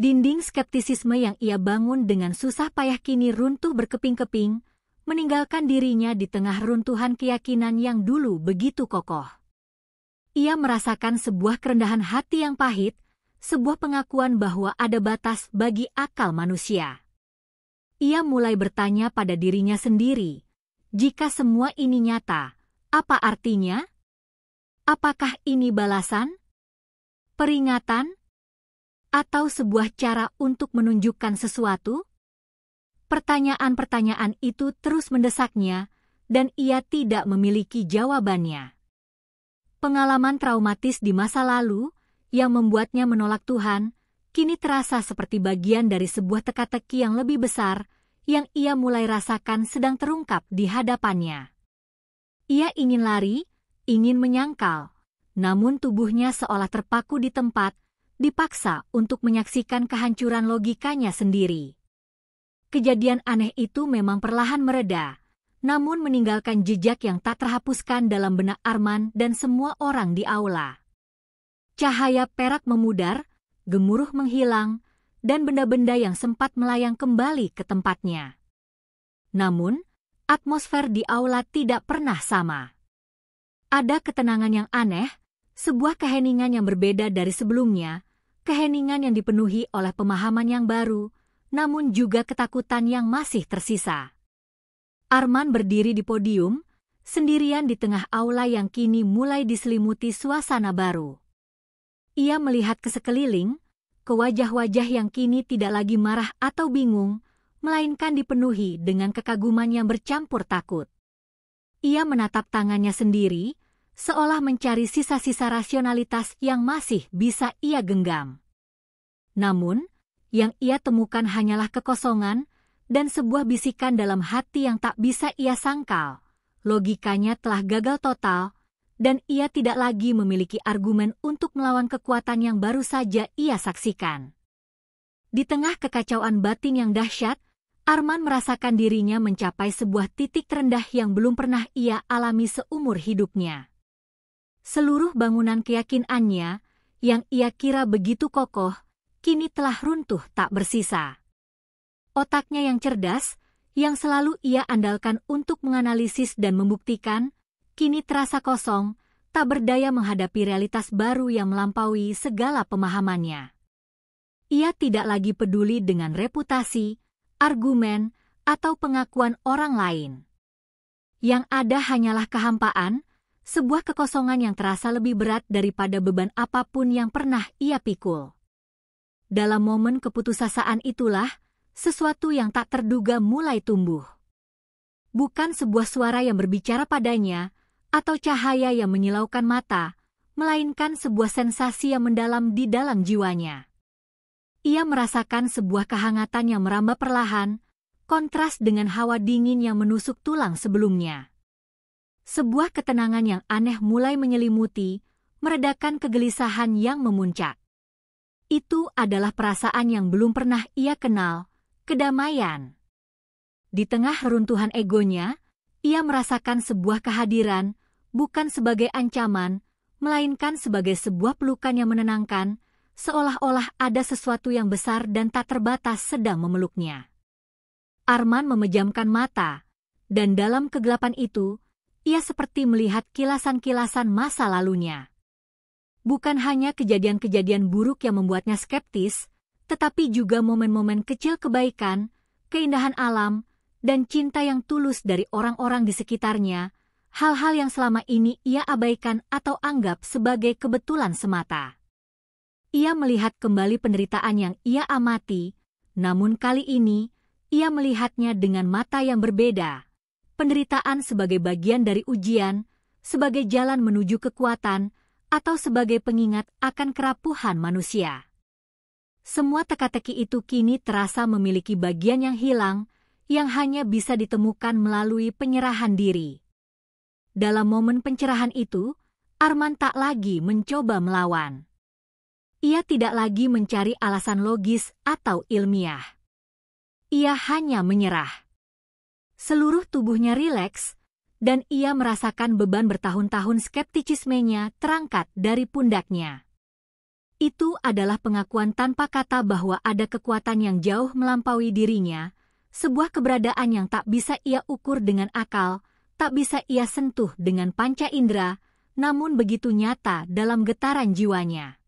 Dinding skeptisisme yang ia bangun dengan susah payah kini runtuh berkeping-keping, meninggalkan dirinya di tengah runtuhan keyakinan yang dulu begitu kokoh. Ia merasakan sebuah kerendahan hati yang pahit, sebuah pengakuan bahwa ada batas bagi akal manusia. Ia mulai bertanya pada dirinya sendiri, jika semua ini nyata, apa artinya? Apakah ini balasan? Peringatan? Atau sebuah cara untuk menunjukkan sesuatu? Pertanyaan-pertanyaan itu terus mendesaknya, dan ia tidak memiliki jawabannya. Pengalaman traumatis di masa lalu, yang membuatnya menolak Tuhan, kini terasa seperti bagian dari sebuah teka-teki yang lebih besar, yang ia mulai rasakan sedang terungkap di hadapannya. Ia ingin lari, ingin menyangkal, namun tubuhnya seolah terpaku di tempat, dipaksa untuk menyaksikan kehancuran logikanya sendiri. Kejadian aneh itu memang perlahan mereda, namun meninggalkan jejak yang tak terhapuskan dalam benak Arman dan semua orang di aula. Cahaya perak memudar, gemuruh menghilang, dan benda-benda yang sempat melayang kembali ke tempatnya. Namun, atmosfer di aula tidak pernah sama. Ada ketenangan yang aneh, sebuah keheningan yang berbeda dari sebelumnya, keheningan yang dipenuhi oleh pemahaman yang baru, namun juga ketakutan yang masih tersisa. Arman berdiri di podium, sendirian di tengah aula yang kini mulai diselimuti suasana baru. Ia melihat ke sekeliling, ke wajah-wajah yang kini tidak lagi marah atau bingung, melainkan dipenuhi dengan kekaguman yang bercampur takut. Ia menatap tangannya sendiri, seolah mencari sisa-sisa rasionalitas yang masih bisa ia genggam. Namun, yang ia temukan hanyalah kekosongan dan sebuah bisikan dalam hati yang tak bisa ia sangkal. Logikanya telah gagal total, dan ia tidak lagi memiliki argumen untuk melawan kekuatan yang baru saja ia saksikan. Di tengah kekacauan batin yang dahsyat, Arman merasakan dirinya mencapai sebuah titik terendah yang belum pernah ia alami seumur hidupnya. Seluruh bangunan keyakinannya, yang ia kira begitu kokoh, kini telah runtuh tak bersisa. Otaknya yang cerdas, yang selalu ia andalkan untuk menganalisis dan membuktikan, kini terasa kosong, tak berdaya menghadapi realitas baru yang melampaui segala pemahamannya. Ia tidak lagi peduli dengan reputasi, argumen, atau pengakuan orang lain. Yang ada hanyalah kehampaan, sebuah kekosongan yang terasa lebih berat daripada beban apapun yang pernah ia pikul. Dalam momen keputusasaan itulah, sesuatu yang tak terduga mulai tumbuh. Bukan sebuah suara yang berbicara padanya, atau cahaya yang menyilaukan mata, melainkan sebuah sensasi yang mendalam di dalam jiwanya. Ia merasakan sebuah kehangatan yang merambah perlahan, kontras dengan hawa dingin yang menusuk tulang sebelumnya. Sebuah ketenangan yang aneh mulai menyelimuti, meredakan kegelisahan yang memuncak. Itu adalah perasaan yang belum pernah ia kenal, kedamaian. Di tengah runtuhan egonya, ia merasakan sebuah kehadiran, bukan sebagai ancaman, melainkan sebagai sebuah pelukan yang menenangkan, seolah-olah ada sesuatu yang besar dan tak terbatas sedang memeluknya. Arman memejamkan mata, dan dalam kegelapan itu, ia seperti melihat kilasan-kilasan masa lalunya. Bukan hanya kejadian-kejadian buruk yang membuatnya skeptis, tetapi juga momen-momen kecil kebaikan, keindahan alam, dan cinta yang tulus dari orang-orang di sekitarnya, hal-hal yang selama ini ia abaikan atau anggap sebagai kebetulan semata. Ia melihat kembali penderitaan yang ia amati, namun kali ini, ia melihatnya dengan mata yang berbeda. Penderitaan sebagai bagian dari ujian, sebagai jalan menuju kekuatan, atau sebagai pengingat akan kerapuhan manusia. Semua teka-teki itu kini terasa memiliki bagian yang hilang, yang hanya bisa ditemukan melalui penyerahan diri. Dalam momen pencerahan itu, Arman tak lagi mencoba melawan. Ia tidak lagi mencari alasan logis atau ilmiah. Ia hanya menyerah. Seluruh tubuhnya rileks, dan ia merasakan beban bertahun-tahun skeptisismenya terangkat dari pundaknya. Itu adalah pengakuan tanpa kata bahwa ada kekuatan yang jauh melampaui dirinya, sebuah keberadaan yang tak bisa ia ukur dengan akal, tak bisa ia sentuh dengan panca indera, namun begitu nyata dalam getaran jiwanya.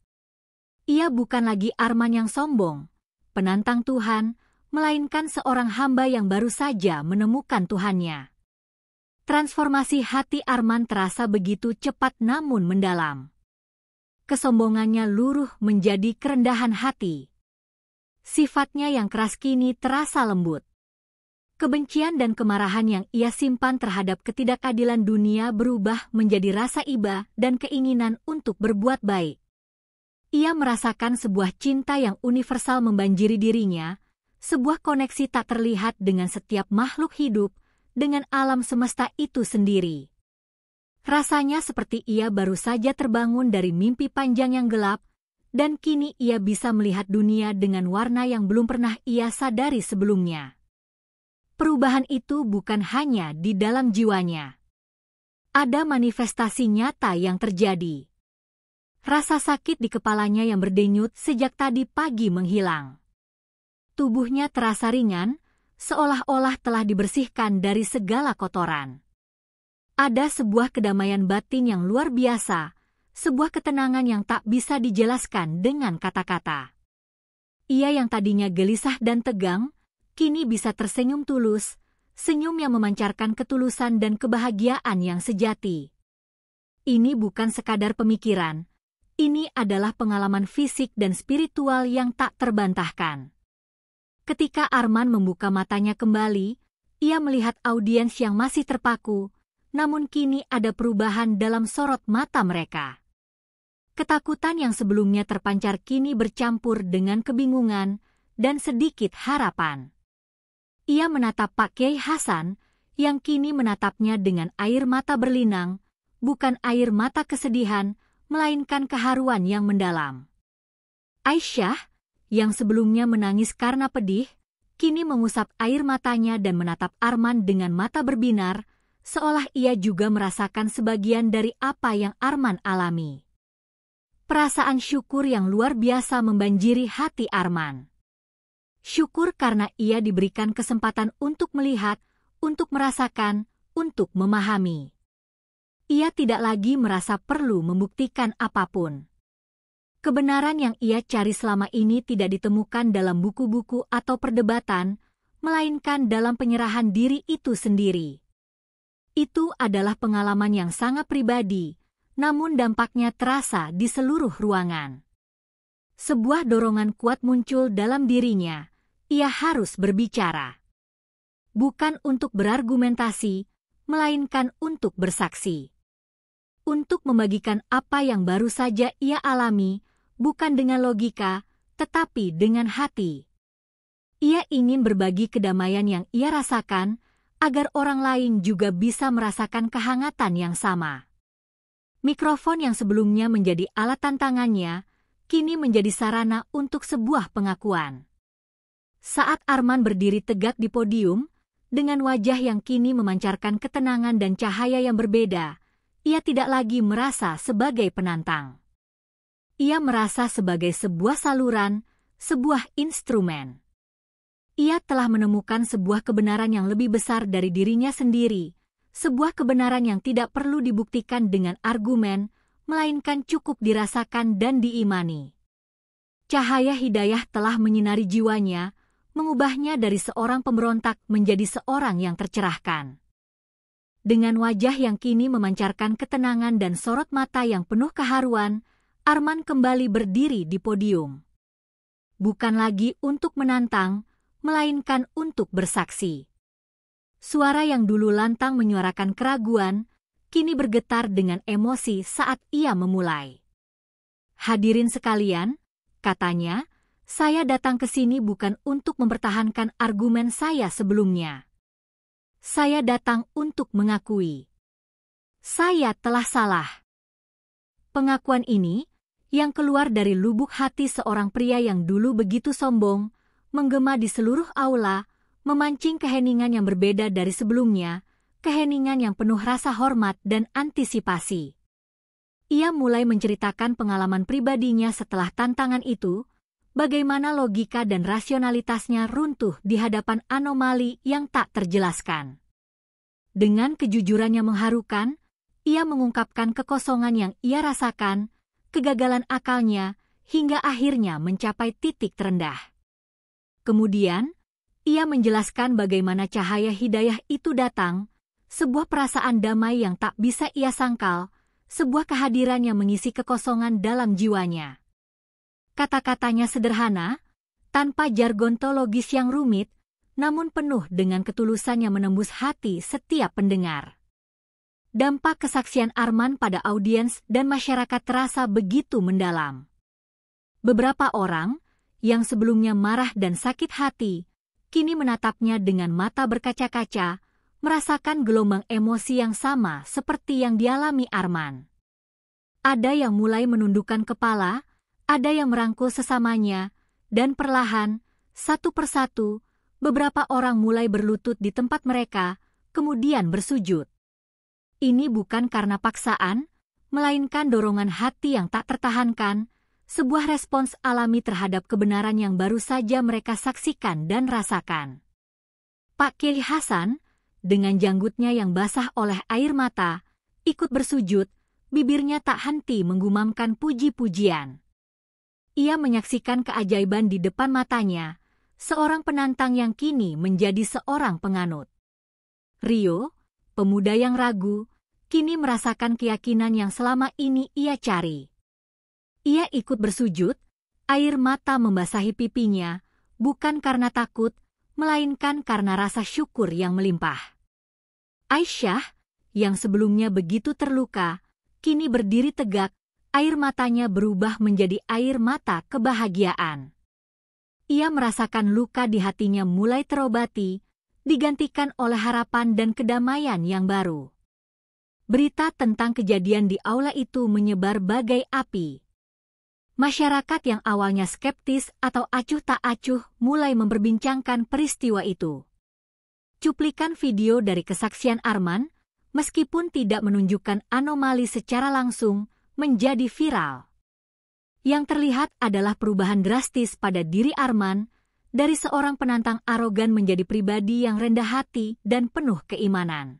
Ia bukan lagi Arman yang sombong, penantang Tuhan, melainkan seorang hamba yang baru saja menemukan Tuhannya. Transformasi hati Arman terasa begitu cepat namun mendalam. Kesombongannya luruh menjadi kerendahan hati. Sifatnya yang keras kini terasa lembut. Kebencian dan kemarahan yang ia simpan terhadap ketidakadilan dunia berubah menjadi rasa iba dan keinginan untuk berbuat baik. Ia merasakan sebuah cinta yang universal membanjiri dirinya, sebuah koneksi tak terlihat dengan setiap makhluk hidup, dengan alam semesta itu sendiri. Rasanya seperti ia baru saja terbangun dari mimpi panjang yang gelap, dan kini ia bisa melihat dunia dengan warna yang belum pernah ia sadari sebelumnya. Perubahan itu bukan hanya di dalam jiwanya. Ada manifestasi nyata yang terjadi. Rasa sakit di kepalanya yang berdenyut sejak tadi pagi menghilang. Tubuhnya terasa ringan, seolah-olah telah dibersihkan dari segala kotoran. Ada sebuah kedamaian batin yang luar biasa, sebuah ketenangan yang tak bisa dijelaskan dengan kata-kata. Ia yang tadinya gelisah dan tegang, kini bisa tersenyum tulus, senyum yang memancarkan ketulusan dan kebahagiaan yang sejati. Ini bukan sekadar pemikiran, ini adalah pengalaman fisik dan spiritual yang tak terbantahkan. Ketika Arman membuka matanya kembali, ia melihat audiens yang masih terpaku, namun kini ada perubahan dalam sorot mata mereka. Ketakutan yang sebelumnya terpancar kini bercampur dengan kebingungan dan sedikit harapan. Ia menatap Pak Kiai Hasan, yang kini menatapnya dengan air mata berlinang, bukan air mata kesedihan, melainkan keharuan yang mendalam. Aisyah, yang sebelumnya menangis karena pedih, kini mengusap air matanya dan menatap Arman dengan mata berbinar, seolah ia juga merasakan sebagian dari apa yang Arman alami. Perasaan syukur yang luar biasa membanjiri hati Arman. Syukur karena ia diberikan kesempatan untuk melihat, untuk merasakan, untuk memahami. Ia tidak lagi merasa perlu membuktikan apapun. Kebenaran yang ia cari selama ini tidak ditemukan dalam buku-buku atau perdebatan, melainkan dalam penyerahan diri itu sendiri. Itu adalah pengalaman yang sangat pribadi, namun dampaknya terasa di seluruh ruangan. Sebuah dorongan kuat muncul dalam dirinya. Ia harus berbicara. Bukan untuk berargumentasi, melainkan untuk bersaksi. Untuk membagikan apa yang baru saja ia alami, bukan dengan logika, tetapi dengan hati. Ia ingin berbagi kedamaian yang ia rasakan, agar orang lain juga bisa merasakan kehangatan yang sama. Mikrofon yang sebelumnya menjadi alat tantangannya, kini menjadi sarana untuk sebuah pengakuan. Saat Arman berdiri tegak di podium, dengan wajah yang kini memancarkan ketenangan dan cahaya yang berbeda, ia tidak lagi merasa sebagai penantang. Ia merasa sebagai sebuah saluran, sebuah instrumen. Ia telah menemukan sebuah kebenaran yang lebih besar dari dirinya sendiri, sebuah kebenaran yang tidak perlu dibuktikan dengan argumen, melainkan cukup dirasakan dan diimani. Cahaya hidayah telah menyinari jiwanya, mengubahnya dari seorang pemberontak menjadi seorang yang tercerahkan. Dengan wajah yang kini memancarkan ketenangan dan sorot mata yang penuh keharuan, Arman kembali berdiri di podium. Bukan lagi untuk menantang, melainkan untuk bersaksi. Suara yang dulu lantang menyuarakan keraguan, kini bergetar dengan emosi saat ia memulai. Hadirin sekalian, katanya, saya datang ke sini bukan untuk mempertahankan argumen saya sebelumnya. Saya datang untuk mengakui. Saya telah salah. Pengakuan ini, yang keluar dari lubuk hati seorang pria yang dulu begitu sombong, menggema di seluruh aula, memancing keheningan yang berbeda dari sebelumnya, keheningan yang penuh rasa hormat dan antisipasi. Ia mulai menceritakan pengalaman pribadinya setelah tantangan itu, bagaimana logika dan rasionalitasnya runtuh di hadapan anomali yang tak terjelaskan. Dengan kejujuran yang mengharukan, ia mengungkapkan kekosongan yang ia rasakan, kegagalan akalnya, hingga akhirnya mencapai titik terendah. Kemudian, ia menjelaskan bagaimana cahaya hidayah itu datang, sebuah perasaan damai yang tak bisa ia sangkal, sebuah kehadiran yang mengisi kekosongan dalam jiwanya. Kata-katanya sederhana, tanpa jargon teologis yang rumit, namun penuh dengan ketulusan yang menembus hati setiap pendengar. Dampak kesaksian Arman pada audiens dan masyarakat terasa begitu mendalam. Beberapa orang, yang sebelumnya marah dan sakit hati, kini menatapnya dengan mata berkaca-kaca, merasakan gelombang emosi yang sama seperti yang dialami Arman. Ada yang mulai menundukkan kepala, ada yang merangkul sesamanya, dan perlahan, satu persatu, beberapa orang mulai berlutut di tempat mereka, kemudian bersujud. Ini bukan karena paksaan, melainkan dorongan hati yang tak tertahankan, sebuah respons alami terhadap kebenaran yang baru saja mereka saksikan dan rasakan. Pak Kiai Hasan, dengan janggutnya yang basah oleh air mata, ikut bersujud, bibirnya tak henti menggumamkan puji-pujian. Ia menyaksikan keajaiban di depan matanya, seorang penantang yang kini menjadi seorang penganut. Rio, pemuda yang ragu, kini merasakan keyakinan yang selama ini ia cari. Ia ikut bersujud, air mata membasahi pipinya, bukan karena takut, melainkan karena rasa syukur yang melimpah. Aisyah, yang sebelumnya begitu terluka, kini berdiri tegak, air matanya berubah menjadi air mata kebahagiaan. Ia merasakan luka di hatinya mulai terobati, digantikan oleh harapan dan kedamaian yang baru. Berita tentang kejadian di aula itu menyebar bagai api. Masyarakat yang awalnya skeptis atau acuh tak acuh mulai memperbincangkan peristiwa itu. Cuplikan video dari kesaksian Arman, meskipun tidak menunjukkan anomali secara langsung, menjadi viral. Yang terlihat adalah perubahan drastis pada diri Arman, dari seorang penantang arogan menjadi pribadi yang rendah hati dan penuh keimanan.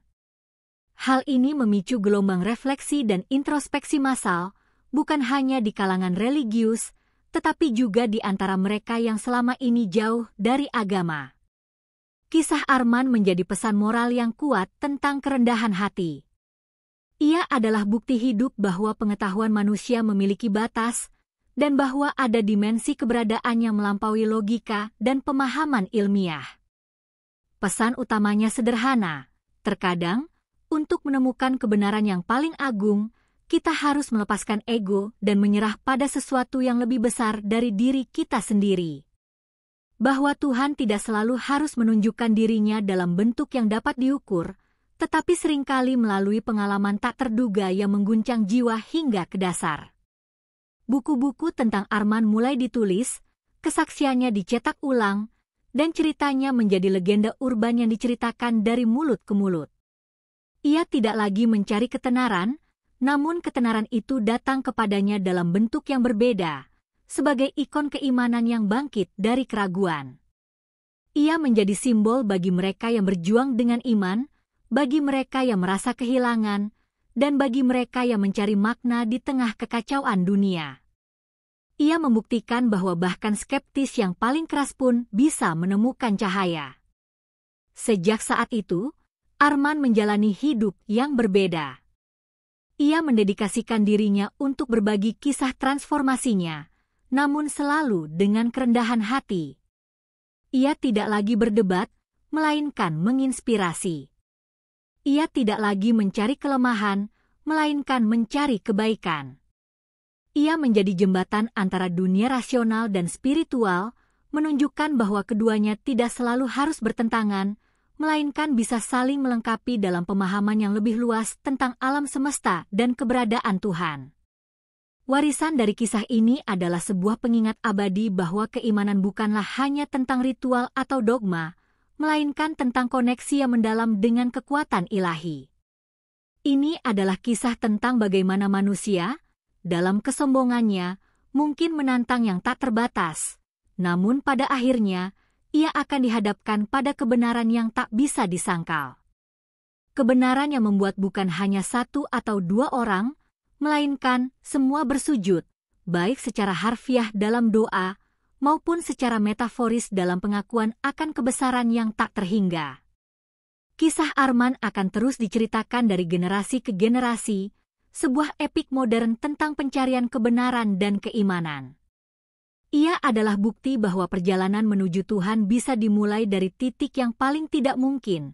Hal ini memicu gelombang refleksi dan introspeksi massal, bukan hanya di kalangan religius, tetapi juga di antara mereka yang selama ini jauh dari agama. Kisah Arman menjadi pesan moral yang kuat tentang kerendahan hati. Ia adalah bukti hidup bahwa pengetahuan manusia memiliki batas, dan bahwa ada dimensi keberadaan yang melampaui logika dan pemahaman ilmiah. Pesan utamanya sederhana, terkadang, untuk menemukan kebenaran yang paling agung, kita harus melepaskan ego dan menyerah pada sesuatu yang lebih besar dari diri kita sendiri. Bahwa Tuhan tidak selalu harus menunjukkan dirinya dalam bentuk yang dapat diukur, tetapi seringkali melalui pengalaman tak terduga yang mengguncang jiwa hingga ke dasar. Buku-buku tentang Arman mulai ditulis, kesaksiannya dicetak ulang, dan ceritanya menjadi legenda urban yang diceritakan dari mulut ke mulut. Ia tidak lagi mencari ketenaran, namun ketenaran itu datang kepadanya dalam bentuk yang berbeda, sebagai ikon keimanan yang bangkit dari keraguan. Ia menjadi simbol bagi mereka yang berjuang dengan iman, bagi mereka yang merasa kehilangan, dan bagi mereka yang mencari makna di tengah kekacauan dunia. Ia membuktikan bahwa bahkan skeptis yang paling keras pun bisa menemukan cahaya. Sejak saat itu, Arman menjalani hidup yang berbeda. Ia mendedikasikan dirinya untuk berbagi kisah transformasinya, namun selalu dengan kerendahan hati. Ia tidak lagi berdebat, melainkan menginspirasi. Ia tidak lagi mencari kelemahan, melainkan mencari kebaikan. Ia menjadi jembatan antara dunia rasional dan spiritual, menunjukkan bahwa keduanya tidak selalu harus bertentangan, melainkan bisa saling melengkapi dalam pemahaman yang lebih luas tentang alam semesta dan keberadaan Tuhan. Warisan dari kisah ini adalah sebuah pengingat abadi bahwa keimanan bukanlah hanya tentang ritual atau dogma, melainkan tentang koneksi yang mendalam dengan kekuatan ilahi. Ini adalah kisah tentang bagaimana manusia, dalam kesombongannya, mungkin menantang yang tak terbatas, namun pada akhirnya, ia akan dihadapkan pada kebenaran yang tak bisa disangkal. Kebenaran yang membuat bukan hanya satu atau dua orang, melainkan semua bersujud, baik secara harfiah dalam doa maupun secara metaforis dalam pengakuan akan kebesaran yang tak terhingga. Kisah Arman akan terus diceritakan dari generasi ke generasi, sebuah epik modern tentang pencarian kebenaran dan keimanan. Ia adalah bukti bahwa perjalanan menuju Tuhan bisa dimulai dari titik yang paling tidak mungkin,